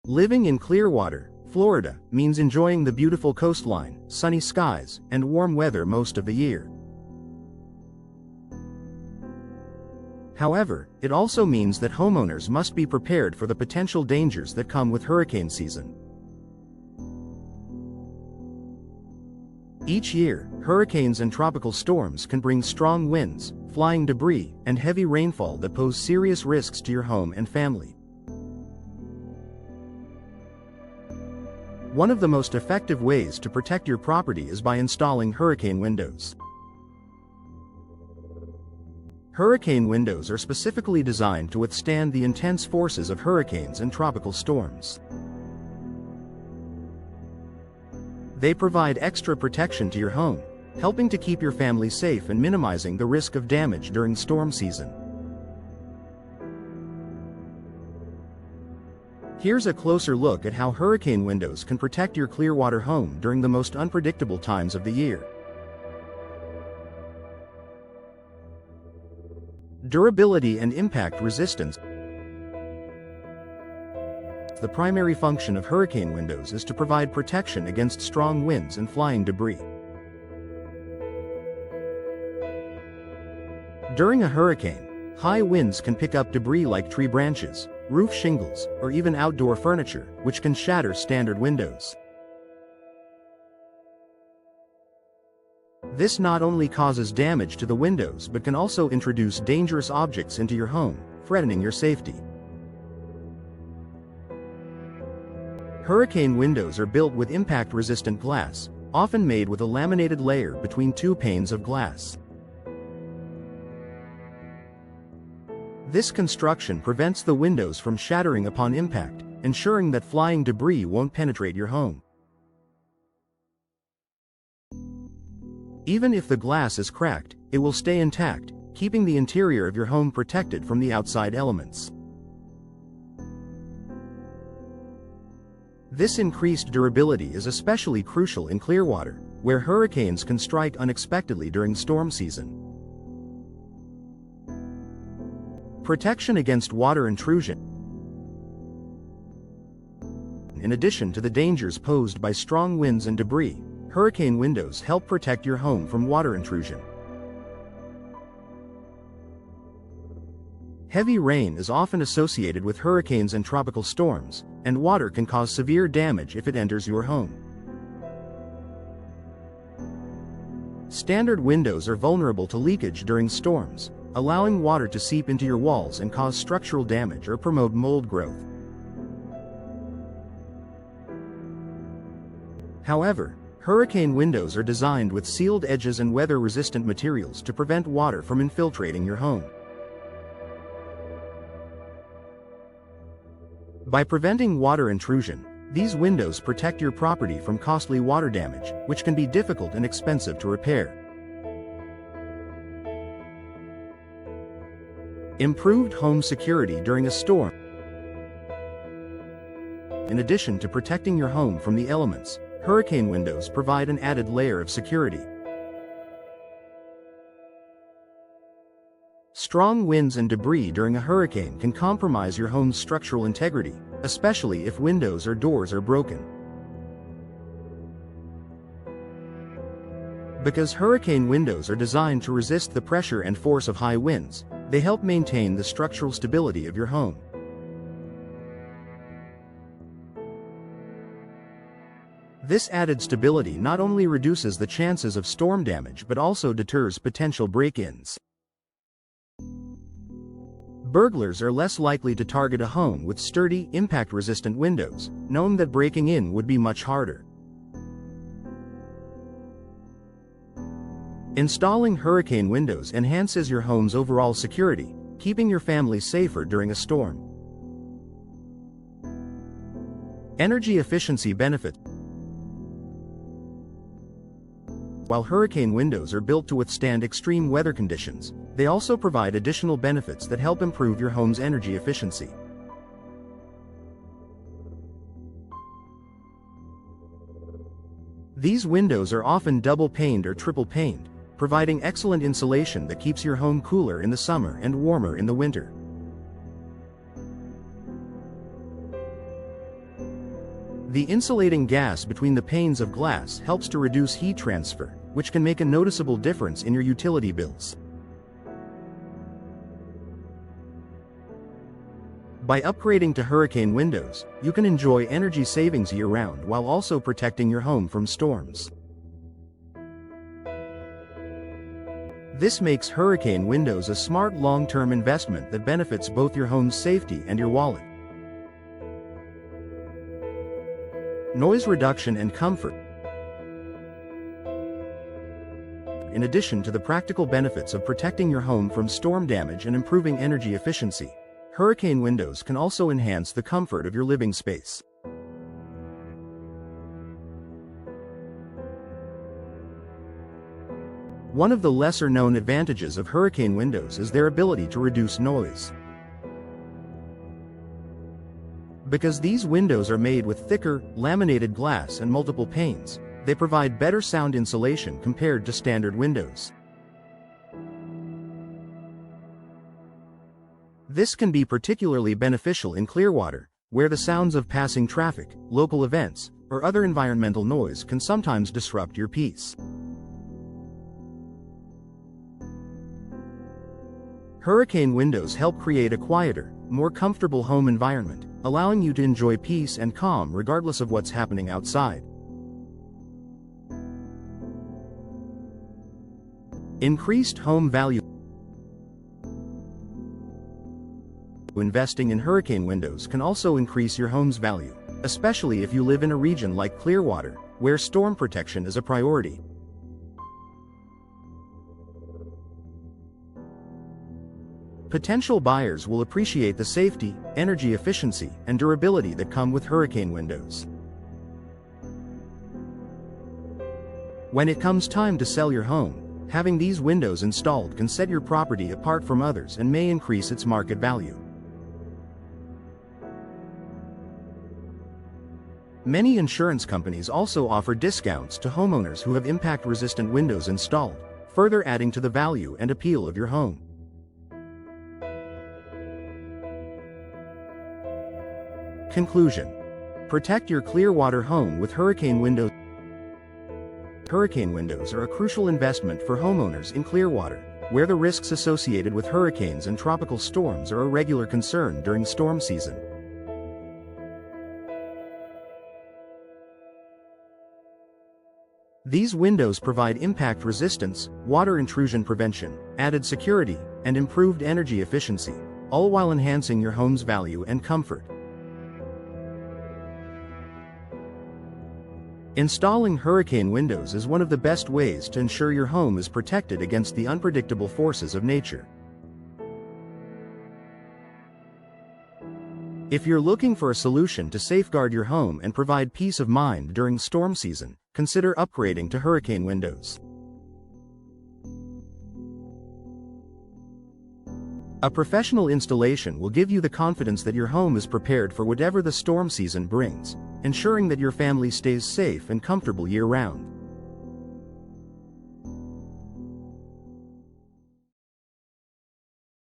Living in Clearwater, Florida, means enjoying the beautiful coastline, sunny skies, and warm weather most of the year. However, it also means that homeowners must be prepared for the potential dangers that come with hurricane season. Each year, hurricanes and tropical storms can bring strong winds, flying debris, and heavy rainfall that pose serious risks to your home and family. One of the most effective ways to protect your property is by installing hurricane windows. Hurricane windows are specifically designed to withstand the intense forces of hurricanes and tropical storms. They provide extra protection to your home, helping to keep your family safe and minimizing the risk of damage during storm season. Here's a closer look at how hurricane windows can protect your Clearwater home during the most unpredictable times of the year. Durability and impact resistance. The primary function of hurricane windows is to provide protection against strong winds and flying debris. During a hurricane, high winds can pick up debris like tree branches, roof shingles, or even outdoor furniture, which can shatter standard windows. This not only causes damage to the windows but can also introduce dangerous objects into your home, threatening your safety. Hurricane windows are built with impact-resistant glass, often made with a laminated layer between two panes of glass. This construction prevents the windows from shattering upon impact, ensuring that flying debris won't penetrate your home. Even if the glass is cracked, it will stay intact, keeping the interior of your home protected from the outside elements. This increased durability is especially crucial in Clearwater, where hurricanes can strike unexpectedly during storm season. Protection against water intrusion. In addition to the dangers posed by strong winds and debris, hurricane windows help protect your home from water intrusion. Heavy rain is often associated with hurricanes and tropical storms, and water can cause severe damage if it enters your home. Standard windows are vulnerable to leakage during storms, allowing water to seep into your walls and cause structural damage or promote mold growth. However, hurricane windows are designed with sealed edges and weather-resistant materials to prevent water from infiltrating your home. By preventing water intrusion, these windows protect your property from costly water damage, which can be difficult and expensive to repair. Improved home security during a storm. In addition to protecting your home from the elements, hurricane windows provide an added layer of security. Strong winds and debris during a hurricane can compromise your home's structural integrity, especially if windows or doors are broken. Because hurricane windows are designed to resist the pressure and force of high winds, they help maintain the structural stability of your home. This added stability not only reduces the chances of storm damage but also deters potential break-ins. Burglars are less likely to target a home with sturdy, impact-resistant windows, knowing that breaking in would be much harder. Installing hurricane windows enhances your home's overall security, keeping your family safer during a storm. Energy efficiency benefits. While hurricane windows are built to withstand extreme weather conditions, they also provide additional benefits that help improve your home's energy efficiency. These windows are often double-paned or triple-paned, providing excellent insulation that keeps your home cooler in the summer and warmer in the winter. The insulating gas between the panes of glass helps to reduce heat transfer, which can make a noticeable difference in your utility bills. By upgrading to hurricane windows, you can enjoy energy savings year-round while also protecting your home from storms. This makes hurricane windows a smart long-term investment that benefits both your home's safety and your wallet. Noise reduction and comfort. In addition to the practical benefits of protecting your home from storm damage and improving energy efficiency, hurricane windows can also enhance the comfort of your living space. One of the lesser-known advantages of hurricane windows is their ability to reduce noise. Because these windows are made with thicker, laminated glass and multiple panes, they provide better sound insulation compared to standard windows. This can be particularly beneficial in Clearwater, where the sounds of passing traffic, local events, or other environmental noise can sometimes disrupt your peace. Hurricane windows help create a quieter, more comfortable home environment, allowing you to enjoy peace and calm regardless of what's happening outside. Increased home value. Investing in hurricane windows can also increase your home's value, especially if you live in a region like Clearwater, where storm protection is a priority. Potential buyers will appreciate the safety, energy efficiency, and durability that come with hurricane windows. When it comes time to sell your home, having these windows installed can set your property apart from others and may increase its market value. Many insurance companies also offer discounts to homeowners who have impact-resistant windows installed, further adding to the value and appeal of your home. Conclusion: protect your Clearwater home with hurricane windows. Hurricane windows are a crucial investment for homeowners in Clearwater, where the risks associated with hurricanes and tropical storms are a regular concern during storm season. These windows provide impact resistance, water intrusion prevention, added security, and improved energy efficiency, all while enhancing your home's value and comfort. Installing hurricane windows is one of the best ways to ensure your home is protected against the unpredictable forces of nature. If you're looking for a solution to safeguard your home and provide peace of mind during storm season, consider upgrading to hurricane windows. A professional installation will give you the confidence that your home is prepared for whatever the storm season brings, ensuring that your family stays safe and comfortable year-round.